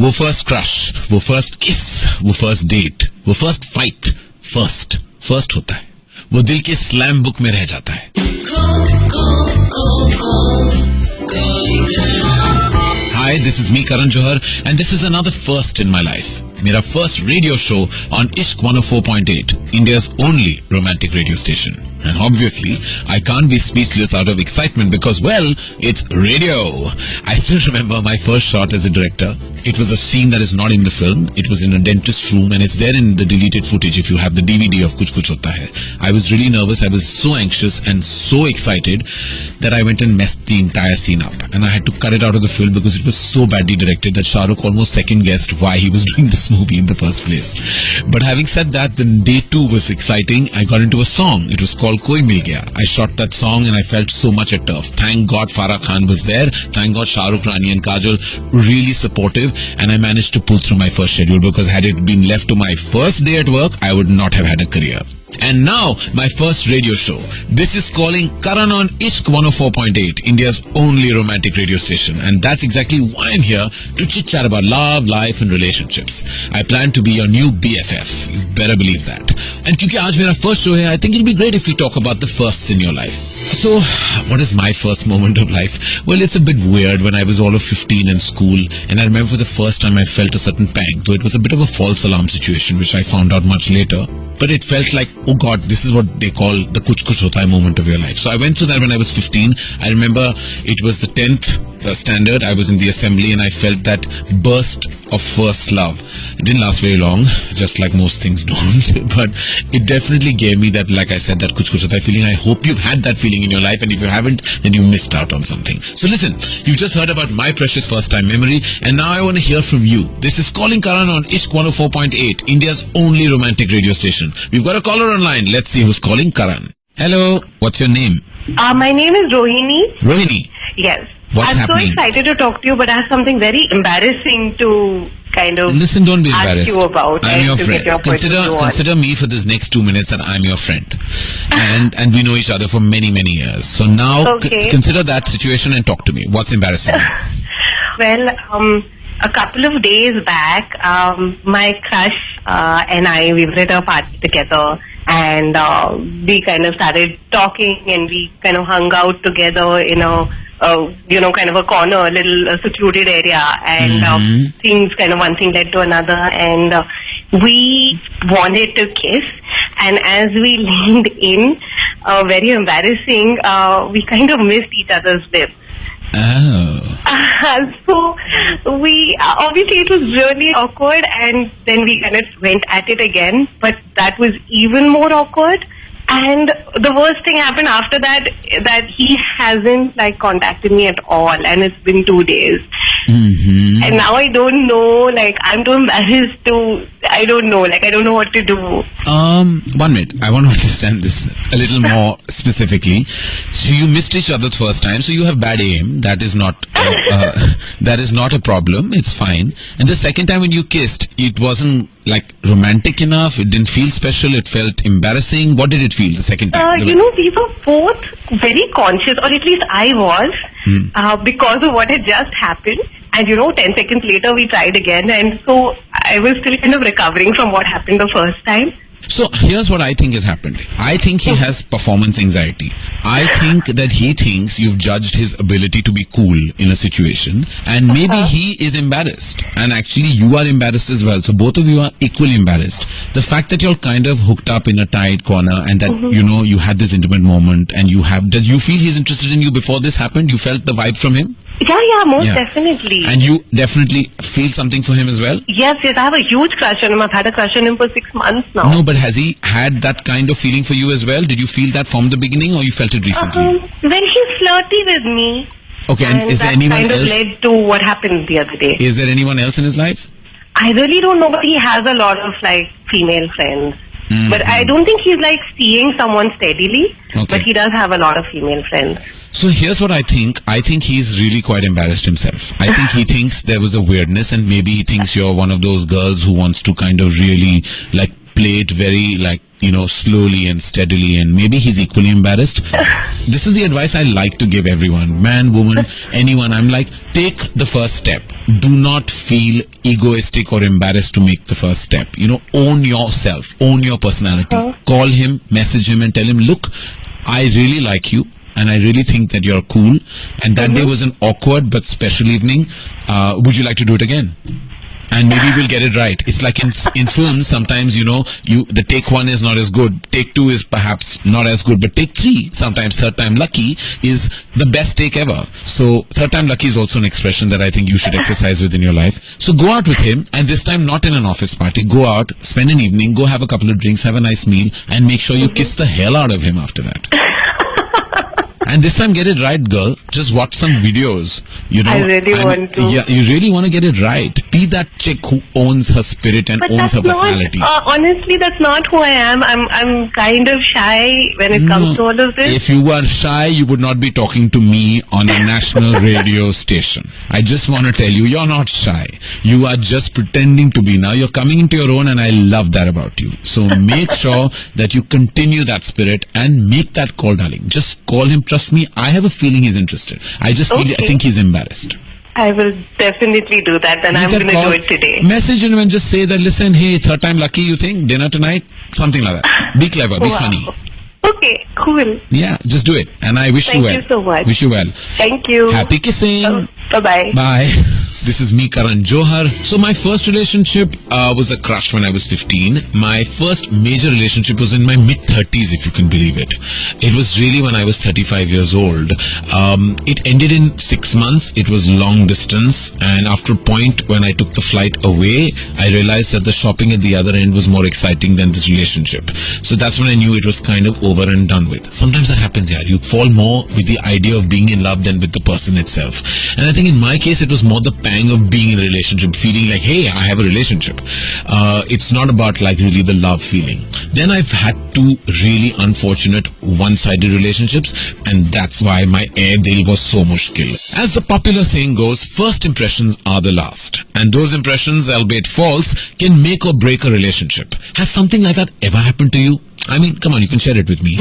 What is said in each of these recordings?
वो first crush, वो first किस, वो फर्स्ट डेट, वो फर्स्ट फाइट, फर्स्ट होता है, वो दिल के स्लैम बुक में रह जाता है. Hi, this is me, Karan Johar, and this is another first in my life. मेरा first radio show on Ishq 104.8, India's only romantic radio station. And obviously, I can't be speechless out of excitement because, well, it's radio. I still remember my first shot as a director. It was a scene that is not in the film. It was in a dentist room and it's there in the deleted footage if you have the DVD of Kuch Kuch Hota Hai. I was really nervous. I was so anxious and so excited that I went and messed the entire scene up. And I had to cut it out of the film because it was so badly directed that Shah Rukh almost second-guessed why he was doing this movie in the first place. But having said that, then day 2 was exciting. I got into a song. It was called Koi Mil Gaya. I shot that song and I felt so much at turf. Thank God Farah Khan was there. Thank God Shah Rukh, Rani and Kajol really supportive. And I managed to pull through my first schedule because had it been left to my first day at work, I would not have had a career. And now, my first radio show. This is calling Karan on Ishq 104.8, India's only romantic radio station. And that's exactly why I'm here to chit-chat about love, life and relationships. I plan to be your new BFF. You better believe that. And because today is my first show here, I think it'll be great if we talk about the firsts in your life. So, what is my first moment of life? Well, it's a bit weird when I was all of 15 in school. And I remember for the first time I felt a certain pang, though it was a bit of a false alarm situation, which I found out much later. But it felt like, oh God, this is what they call the Kuch Kuch Hota Hai moment of your life. So I went through that when I was 15. I remember it was the 10th standard. I was in the assembly and I felt that burst of first love. It didn't last very long, just like most things don't. But it definitely gave me that, like I said, that Kuch Kuch Hota Hai feeling. I hope you've had that feeling in your life, and if you haven't, then you missed out on something. So listen, you've just heard about my precious first time memory, and now I want to hear from you. This is Calling Karan on Ishq 104.8, India's only romantic radio station. We've got a caller online. Let's see who's calling. Karan. Hello. What's your name? My name is Rohini. Rohini. Yes. What's happening? So excited to talk to you, but I have something very embarrassing to kind of Listen, don't be ask embarrassed. you about. I'm your friend. Your Consider me for this next 2 minutes that I'm your friend. And we know each other for many, many years. So now consider that situation and talk to me. What's embarrassing? Well, a couple of days back, my crush and I, we were at a party together, and we kind of started talking, and we kind of hung out together in a kind of a corner, a little secluded area, and things kind of one thing led to another, and we wanted to kiss, and as we leaned in, very embarrassing, we kind of missed each other's lips. Oh. So we obviously it was really awkward, and then we kind of went at it again, but that was even more awkward. And the worst thing happened after that he hasn't contacted me at all, and it's been 2 days. And now I don't know, I'm too embarrassed to, I don't know what to do. 1 minute, I want to understand this a little more specifically. So you missed each other the first time, so you have bad aim. That is not a problem. It's fine. And the second time when you kissed, it wasn't romantic enough. It didn't feel special. It felt embarrassing. What did it feel the second time? We were both very conscious, or at least I was, because of what had just happened. And 10 seconds later we tried again, and so I was still kind of recovering from what happened the first time. So here's what I think has happened. I think he has performance anxiety. I think that he thinks you've judged his ability to be cool in a situation, and maybe he is embarrassed, and actually you are embarrassed as well. So both of you are equally embarrassed. The fact that you're kind of hooked up in a tight corner, and that you had this intimate moment, and does you feel he's interested in you before this happened? You felt the vibe from him? Yeah, most definitely. And you definitely feel something for him as well? Yes, I have a huge crush on him. I've had a crush on him for 6 months now. No, but has he had that kind of feeling for you as well? Did you feel that from the beginning, or you felt it recently? When he's flirty with me. Okay, and is there anyone else? That kind of led to what happened the other day. Is there anyone else in his life? I really don't know, but he has a lot of female friends. But I don't think he's seeing someone steadily. Okay. But he does have a lot of female friends. So here's what I think. I think he's really quite embarrassed himself. I think he thinks there was a weirdness, and maybe he thinks you're one of those girls who wants to kind of really play it very slowly and steadily, and maybe he's equally embarrassed. This is the advice I like to give everyone, man, woman, anyone. I'm like, take the first step. Do not feel egoistic or embarrassed to make the first step. Own yourself, own your personality. Call him, message him and tell him, look, I really like you. And I really think that you're cool. And that day was an awkward but special evening. Would you like to do it again? And maybe we'll get it right. It's like in films, sometimes, the take one is not as good. Take two is perhaps not as good. But take three, sometimes third time lucky, is the best take ever. So third time lucky is also an expression that I think you should exercise within your life. So go out with him, and this time not in an office party. Go out, spend an evening, go have a couple of drinks, have a nice meal, and make sure you kiss the hell out of him after that. And this time get it right, girl. Just watch some videos. I really want to. Yeah, you really want to get it right. Be that chick who owns her spirit and owns her personality. Honestly, that's not who I am. I'm kind of shy when it comes to all of this. If you were shy, you would not be talking to me on a national radio station. I just want to tell you, you're not shy. You are just pretending to be. Now you're coming into your own, and I love that about you. So make sure that you continue that spirit and make that call, darling. Just call him. Trust me, I have a feeling he's interested. I think he's embarrassed. I will definitely do that, and I'm going to do it today. Message him and just say that, listen, hey, third time lucky, you think? Dinner tonight? Something like that. Be clever, be funny. Okay, cool. Yeah, just do it. And I wish you well. Thank you so much. Wish you well. Thank you. Happy kissing. Bye-bye. Bye. This is me, Karan Johar. So my first relationship was a crush when I was 15. My first major relationship was in my mid-30s, if you can believe it. It was really when I was 35 years old. It ended in 6 months. It was long distance. And after a point when I took the flight away, I realized that the shopping at the other end was more exciting than this relationship. So that's when I knew it was kind of over and done with. Sometimes that happens, yeah. You fall more with the idea of being in love than with the person itself. And I think in my case, it was more the pang of being in a relationship, feeling like, hey, I have a relationship. It's not about like really the love feeling. Then I've had two really unfortunate one-sided relationships, and that's why my air dil was so mushkil. As the popular saying goes, first impressions are the last. And those impressions, albeit false, can make or break a relationship. Has something like that ever happened to you? I mean, come on, you can share it with me.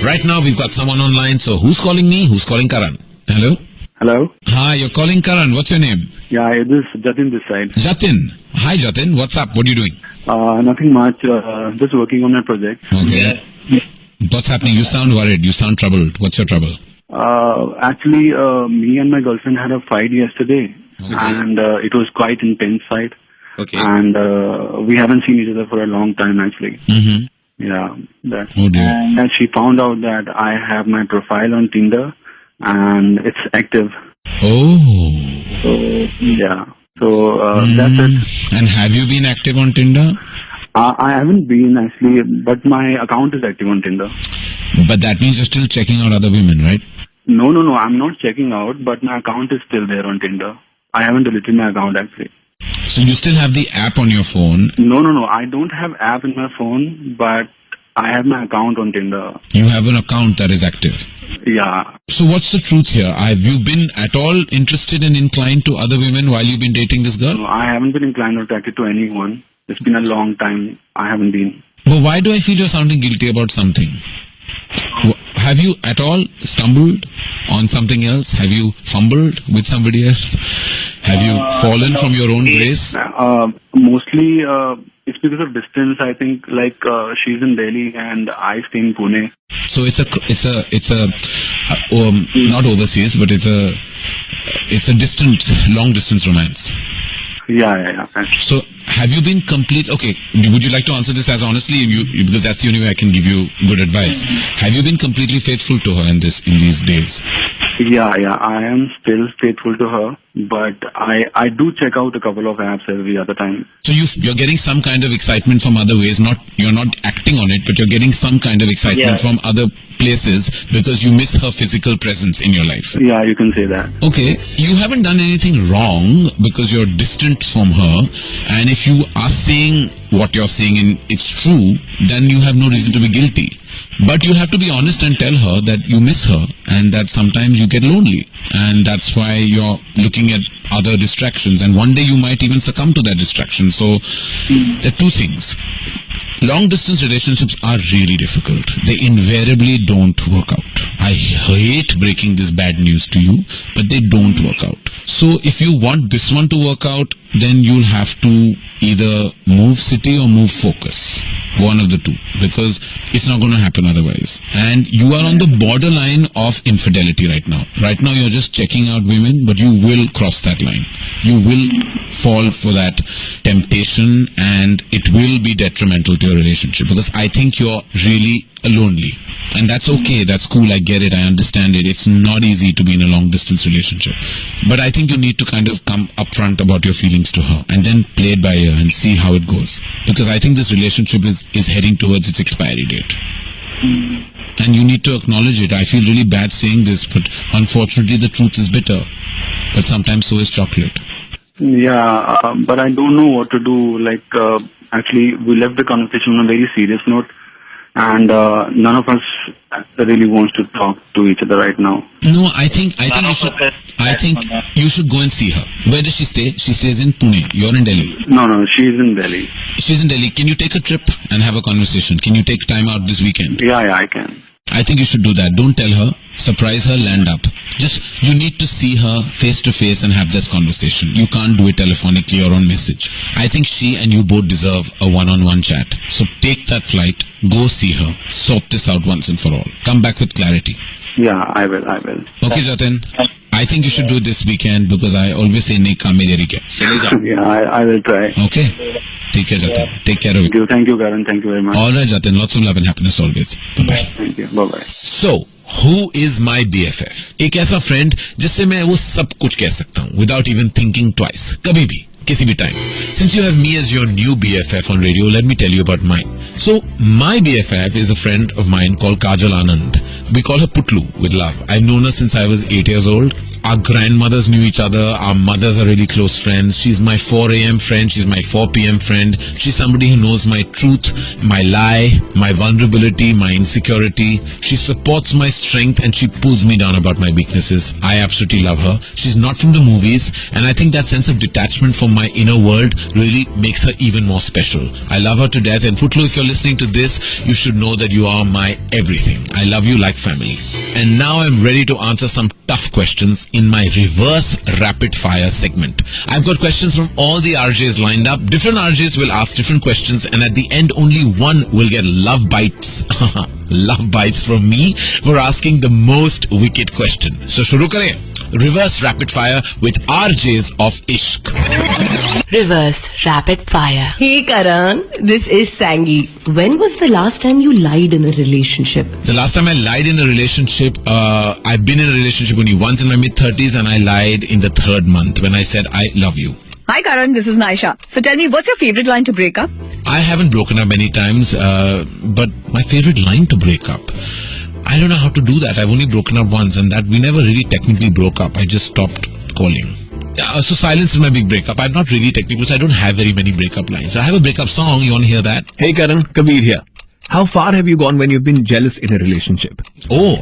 Right now, we've got someone online. So, who's calling me? Who's calling Karan? Hello? Hello? Hi, you're calling Karan. What's your name? Yeah, this is Jatin this side. Jatin. Hi, Jatin. What's up? What are you doing? Nothing much. Just working on my project. Okay. What's happening? You sound worried. You sound troubled. What's your trouble? Actually, me and my girlfriend had a fight yesterday. Okay. And it was quite intense fight. Okay. And we haven't seen each other for a long time, actually. Mm-hmm. Yeah. That. Oh dear. And she found out that I have my profile on Tinder and it's active. Oh. So, yeah. So, that's it. And have you been active on Tinder? I haven't been actually, but my account is active on Tinder. But that means you're still checking out other women, right? No. I'm not checking out, but my account is still there on Tinder. I haven't deleted my account actually. So you still have the app on your phone? No. I don't have app in my phone, but I have my account on Tinder. You have an account that is active? Yeah. So what's the truth here? Have you been at all interested and inclined to other women while you've been dating this girl? No, I haven't been inclined or attracted to anyone. It's been a long time. I haven't been. But why do I feel you're sounding guilty about something? Have you at all stumbled on something else? Have you fumbled with somebody else? Have you fallen from your own grace? Mostly, it's because of distance. I think, like she's in Delhi and I stay in Pune. So it's a not overseas, but it's a long distance romance. Yeah. So have you been okay, would you like to answer this as honestly, because that's the only way I can give you good advice. Have you been completely faithful to her in these days? Yeah, I am still faithful to her, but I do check out a couple of apps every other time. So you're getting some kind of excitement from other ways, you're not acting on it, but you're getting some kind of excitement from other places because you miss her physical presence in your life. Yeah, you can say that. Okay, you haven't done anything wrong because you're distant from her, and if you are saying what you're saying and it's true, then you have no reason to be guilty. But you have to be honest and tell her that you miss her and that sometimes you get lonely. And that's why you're looking at other distractions. And one day you might even succumb to that distraction. So there are two things. Long distance relationships are really difficult. They invariably don't work out. I hate breaking this bad news to you, but they don't work out. So if you want this one to work out, then you'll have to either move city or move focus. One of the two. Because it's not going to happen otherwise. And you are on the borderline of infidelity right now. Right now you're just checking out women, but you will cross that line. You will fall for that temptation and it will be detrimental to your relationship. Because I think you're really lonely. And that's okay. That's cool. I get it. I understand it. It's not easy to be in a long distance relationship. But I think you need to kind of come upfront about your feelings to her and then play it by ear and see how it goes. Because I think this relationship is heading towards its expiry date. And you need to acknowledge it. I feel really bad saying this, but unfortunately the truth is bitter. But sometimes so is chocolate. Yeah, but I don't know what to do. Like, actually, we left the conversation on a very serious note. And none of us really wants to talk to each other right now. No, I think you should go and see her. Where does she stay? She stays in Pune. You're in Delhi. No, she's in Delhi. She's in Delhi. Can you take a trip and have a conversation? Can you take time out this weekend? Yeah, I can. I think you should do that. Don't tell her. Surprise her, land up. Just, you need to see her face to face and have this conversation. You can't do it telephonically or on message. I think she and you both deserve a one-on-one chat. So take that flight, go see her, sort this out once and for all. Come back with clarity. Yeah, I will. Okay, Jatin. I think you should do it this weekend because I always say, nahi kaam mein deri kya. Yeah, I will try. Okay. Take care, Jatin. Take care of it. Thank you, Karan. Thank you very much. All right, Jatin. Lots of love and happiness always. Bye-bye. Thank you. Bye-bye. So, who is my BFF? एक ऐसा friend जिससे मैं वो सब कुछ कह सकता हूँ without even thinking twice. कभी भी. किसी भी time. Since you have me as your new BFF on radio, let me tell you about mine. So, my BFF is a friend of mine called Kajal Anand. We call her Putlu with love. I've known her since I was 8 years old. Our grandmothers knew each other. Our mothers are really close friends. She's my 4 a.m. friend. She's my 4 p.m. friend. She's somebody who knows my truth, my lie, my vulnerability, my insecurity. She supports my strength and she pulls me down about my weaknesses. I absolutely love her. She's not from the movies, and I think that sense of detachment from my inner world really makes her even more special. I love her to death, and Putlu, if you're listening to this, you should know that you are my everything. I love you like family. And now I'm ready to answer some tough questions in my reverse rapid fire segment. I've got questions from all the RJs lined up. Different RJs will ask different questions, and at the end only one will get love bites. Love bites from me for asking the most wicked question. So shuru kare. Reverse rapid fire with RJs of Ishq. Reverse rapid fire. Hey Karan, this is Sangi. When was the last time you lied in a relationship? The last time I lied in a relationship, I've been in a relationship only once in my mid-30s, and I lied in the 3rd month when I said I love you. Hi Karan, this is Naisha. So tell me, what's your favorite line to break up? I haven't broken up many times, but my favorite line to break up, I don't know how to do that. I've only broken up once, and that we never really technically broke up. I just stopped calling. So silence is my big breakup. I'm not really technical, so I don't have very many breakup lines. I have a breakup song. You want to hear that? Hey Karan, Kabir here. How far have you gone when you've been jealous in a relationship? Oh,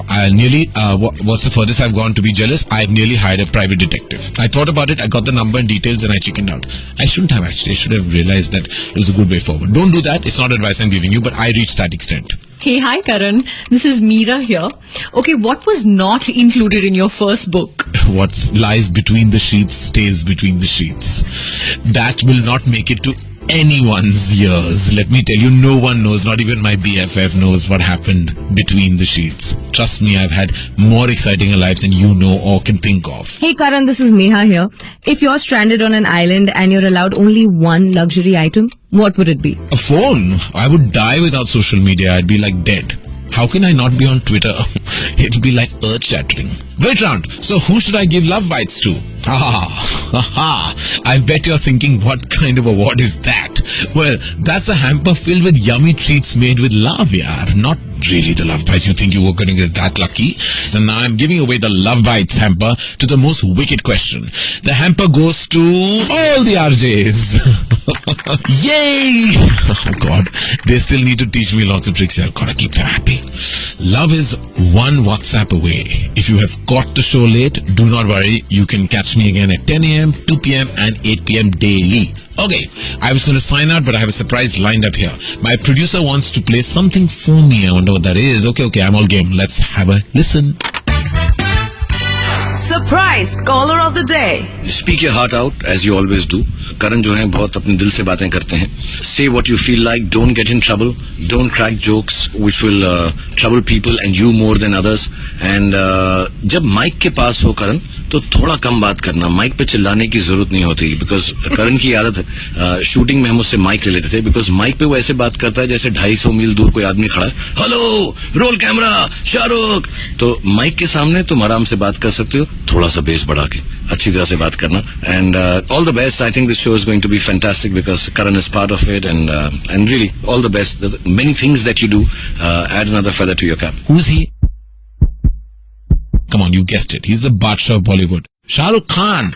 what's the furthest I've gone to be jealous? I've nearly hired a private detective. I thought about it, I got the number and details, and I chickened out. I shouldn't have actually. I should have realized that it was a good way forward. Don't do that. It's not advice I'm giving you, but I reached that extent. Hey, hi Karan. This is Meera here. Okay, what was not included in your first book? What lies between the sheets stays between the sheets. That will not make it to anyone's ears. Let me tell you, no one knows, not even my BFF knows what happened between the sheets. Trust me, I've had more exciting a life than you know or can think of. Hey Karan, this is Neha here. If you're stranded on an island and you're allowed only one luxury item, what would it be? A phone. I would die without social media. I'd be like dead. How can I not be on Twitter? It'll be like earth-shattering. Wait round. So who should I give love bites to? I bet you're thinking, what kind of award is that? Well, that's a hamper filled with yummy treats made with love, yaar. Not Really, the Love Bites? You think you were going to get that lucky? Then now I'm giving away the Love Bites hamper to the most wicked question. The hamper goes to all the RJs. Yay! Oh God, they still need to teach me lots of tricks here. Gotta keep them happy. Love is one WhatsApp away. If you have got the show late, do not worry. You can catch me again at 10 a.m., 2 p.m. and 8 p.m. daily. Okay, I was going to sign out, but I have a surprise lined up here. My producer wants to play something for me. I wonder what that is. Okay, I'm all game. Let's have a listen. Surprise caller of the day. Speak your heart out as you always do. Karan जो हैं बहुत अपने दिल से बातें करते हैं. Say what you feel like. Don't get in trouble. Don't crack jokes which will trouble people and you more than others. And जब माइक के पास हो करण तो थोड़ा कम बात करना. माइक पे चिल्लाने की जरूरत नहीं होती. बिकॉज करण की आदत है. शूटिंग में हम उससे माइक ले लेते थे. बिकॉज माइक पे वो ऐसे बात करता है जैसे 250 मील दूर कोई आदमी खड़ा है. Hello, roll camera, Shahrukh. तो माइक के सामने तुम आराम से बात कर सकते हो. थोड़ा सा बेस बढ़ा के अच्छी तरह से बात करना. And all the best. I think this show is going to be fantastic because Karan is part of it. And really all the best. Many things that you do. Add another feather to your cap. Who's he? Come on, you guessed it. He's the Badshah of Bollywood. Shah Rukh Khan.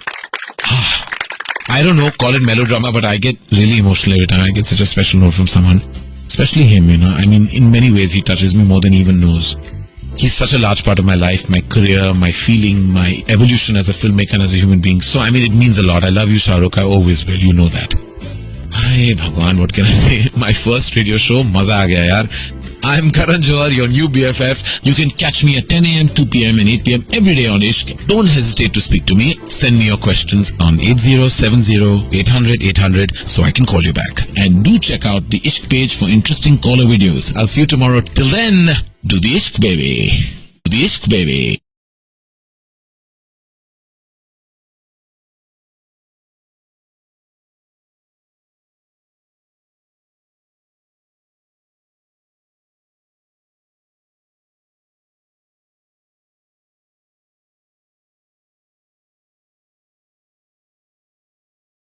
I don't know, call it melodrama, but I get really emotional every time I get such a special note from someone. Especially him, you know. I mean, in many ways, he touches me more than he even knows. He's such a large part of my life, my career, my feeling, my evolution as a filmmaker and as a human being. So, I mean, it means a lot. I love you, Shah Rukh. I always will. You know that. Hey, Bhagwan, what can I say? My first radio show, maza aa gaya, yaar. I'm Karan Johar, your new BFF. You can catch me at 10 a.m., 2 p.m. and 8 p.m. every day on Ishq. Don't hesitate to speak to me. Send me your questions on 8070-800-800 so I can call you back. And do check out the Ishq page for interesting caller videos. I'll see you tomorrow. Till then, do the Ishq, baby. Do the Ishq, baby.